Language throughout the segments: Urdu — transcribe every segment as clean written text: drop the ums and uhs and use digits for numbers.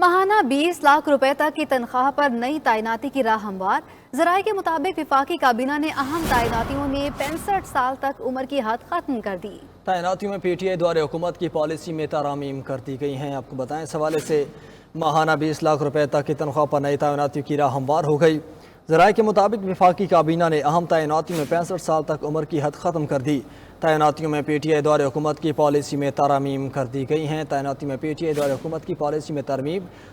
ماہانہ 20 لاکھ روپے تک کی تنخواہ پر نئی تعیناتی کی راہ ہموار۔ ذرائع کے مطابق وفاقی کابینہ نے اہم تعیناتیوں میں 65 سال تک عمر کی حد ختم کر دی۔ تعیناتیوں میں پی ٹی آئی دوارے حکومت کی پالیسی میں ترامیم کر دی گئی ہیں۔ آپ کو بتائیں اس حوالے سے ماہانہ 20 لاکھ روپے تک کی تنخواہ پر نئی تعیناتیوں کی راہ ہموار ہو گئی۔ ذرائع کے مطابق وفاقی کابینہ نے اہم تعیناتیوں میں 65 سال تک عمر کی حد ختم کر دی۔ تعیناتیوں میں پی ٹی آئی دوارے حکومت کی پالیسی میں ترامیم کر دی گئی ہیں۔ تعیناتیوں میں پی ٹی آئی دوارے حکومت کی پالیسی میں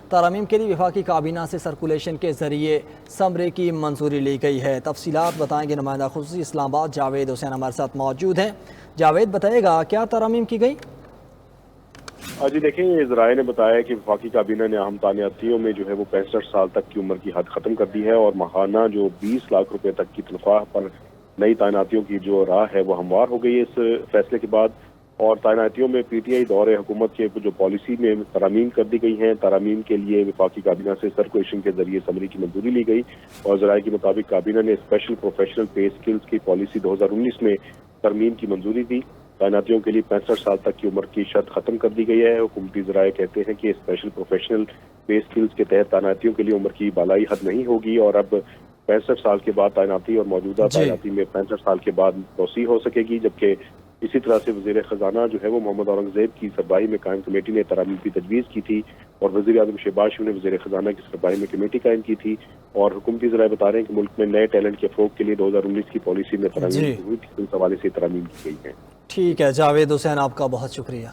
ترامیم کے لیے وفاقی کابینہ سے سرکولیشن کے ذریعے سمرے کی منظوری لی گئی ہے۔ تفصیلات بتائیں گے نمائندہ خصوصی اسلام آباد جاوید حسین ہمارے ساتھ موجود ہیں۔ جاوید بتائے گا کیا ترامیم کی گئی؟ جی دیکھیں، ذرائع نے بتایا کہ وفاقی کابینہ نے اہم تعیناتیوں میں جو ہے وہ 65 سال تک کی عمر کی حد ختم کر دی ہے اور ماہانہ جو 20 لاکھ روپے تک کی تنخواہ پر نئی تعیناتیوں کی جو راہ ہے وہ ہموار ہو گئی ہے اس فیصلے کے بعد۔ اور تعیناتیوں میں پی ٹی آئی دور حکومت کے جو پالیسی میں ترامیم کر دی گئی ہیں۔ ترامیم کے لیے وفاقی کابینہ سے سرکولیشن کے ذریعے سمری کی منظوری لی گئی اور ذرائع کے مطابق کابینہ نے اسپیشل پروفیشنل پے سکلز کی پالیسی 2019 میں ترمیم کی منظوری دی۔ تعیناتیوں کے لیے 65 سال تک کی عمر کی شرط ختم کر دی گئی ہے۔ حکومتی ذرائع کہتے ہیں کہ اسپیشل پروفیشنل پے سکلز کے تحت تعیناتیوں کے لیے عمر کی بالائی حد نہیں ہوگی اور اب 65 سال کے بعد تعیناتی اور موجودہ تعیناتی میں 65 سال کے بعد توسیع ہو سکے گی، جبکہ اسی طرح سے وزیر خزانہ جو ہے وہ محمد اورنگزیب کی سربراہی میں قائم کمیٹی نے ترامیم کی تجویز کی تھی اور وزیر اعظم شہباز شریف نے وزیر خزانہ کی سربراہی میں کمیٹی قائم کی تھی۔ اور حکومتی ذرائع بتا رہے ہیں کہ ملک میں نئے ٹیلنٹ کے فروغ کے لیے 2019 کی پالیسی میں ترامیم ہوئی تھی، اس حوالے سے ترامیم کی گئی ہے۔ ٹھیک ہے جاوید حسین، آپ کا بہت شکریہ۔